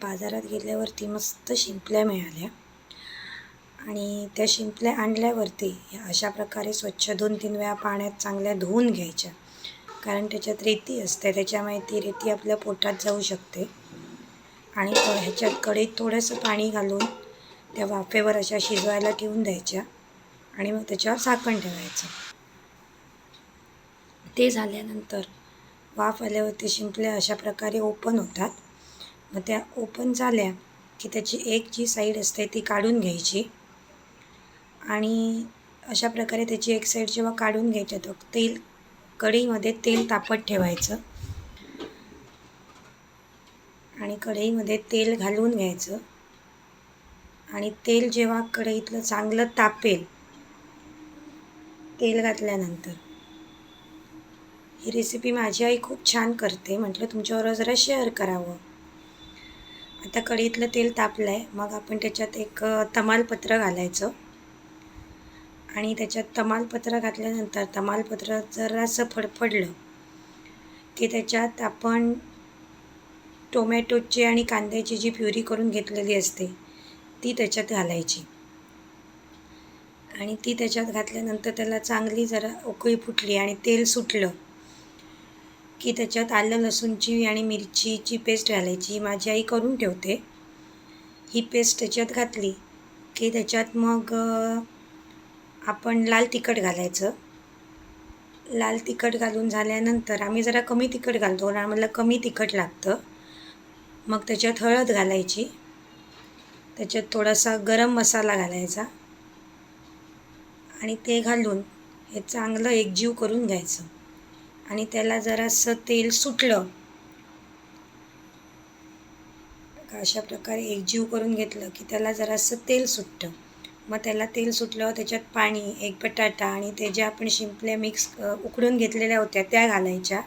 बाजारात गेल्यावरती मस्त शिंपल्या मिळाल्या आणि त्या शिंपल्या आणल्यावरती अशा प्रकारे स्वच्छ 2-3 वेळा पाण्यात चांगल्या धुवून घ्यायच्या, कारण त्याच्यात रेती असते, त्याच्यामुळे ती रेती आपल्या पोटात जाऊ शकते. आणि ह्याच्यात कढईत थोडंसं पाणी घालून त्या वाफेवर अशा शिजवायला ठेवून द्यायच्या आणि मग त्याच्यावर झाकण ठेवायचं. ते झाल्यानंतर वाफ आल्यावरती शिंपल्या अशा प्रकारे ओपन होतात. मग त्या ओपन झाल्या की त्याची एक जी साईड असते ती काढून घ्यायची आणि अशा प्रकारे त्याची एक साईड जेव्हा काढून घ्यायच्या तर कढईमध्ये तेल तापत ठेवायचं आणि कढईमध्ये तेल घालून घ्यायचं आणि तेल जेव्हा कढईतलं चांगलं तापेल, तेल घातल्यानंतर ही रेसिपी माझी आई खूप छान करते, म्हटलं तुमच्याबरोबर जरा शेअर करावं. आता कढईतलं तेल तापलं आहे, मग आपण त्याच्यात एक तमालपत्र घालायचं आणि त्याच्यात तमालपत्र घातल्यानंतर तमालपत्र जरासं फडफडलं की त्याच्यात आपण टोमॅटोची आणि कांद्याची जी प्युरी करून घेतलेली असते ती त्याच्यात घालायची आणि ती त्याच्यात घातल्यानंतर त्याला चांगली जरा उकळी फुटली आणि तेल सुटलं की त्याच्यात आलं लसूणची आणि मिरचीची पेस्ट घालायची. माझी आई करून ठेवते. ही पेस्ट त्याच्यात घातली की त्याच्यात मग आपण लाल तिखट घालायचं. लाल तिखट घालून झाल्यानंतर आम्ही जरा कमी तिखट घालतो, कारण आम्हाला कमी तिखट लागतं. मग त्याच्यात हळद घालायची, त्याच्यात थोडासा गरम मसाला घालायचा आणि ते घालून हे चांगलं एकजीव करून घ्यायचं आणि त्याला जरासं तेल सुटलं, अशा प्रकारे एकजीव करून घेतलं की त्याला जरासं तेल सुटतं. मग त्याला तेल सुटल्यावर त्याच्यात पाणी, एक बटाटा आणि ते ज्या आपण शिंपल्या उकडून घेतलेल्या होत्या त्या घालायच्या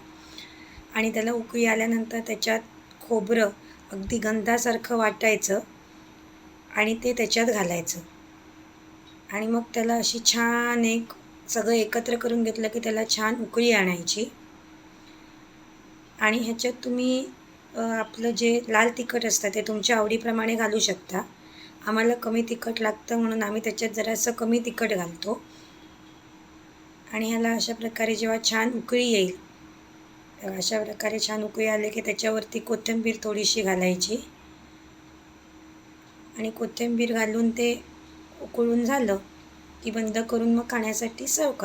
आणि त्याला उकळी आल्यानंतर त्याच्यात खोबरं अगदी गंधासारखं वाटायचं आणि ते त्याच्यात घालायचं आणि मग त्याला अशी छान सगळं एकत्र करून घेतलं की त्याला छान उकळी आणायची आणि ह्याच्यात तुम्ही आपलं जे लाल तिखट असतं ते तुमच्या आवडीप्रमाणे घालू शकता. आम्हाला कमी तिखट लागतं म्हणून आम्ही त्याच्यात जरासं कमी तिखट घालतो आणि ह्याला अशा प्रकारे जेव्हा छान उकळी येईल, अशा प्रकारे छान उकळी आले की त्याच्यावरती कोथिंबीर थोडीशी घालायची आणि कोथिंबीर घालून ते उकळून झालं की बंद करून मग खाण्यासाठी सर्व करायचं.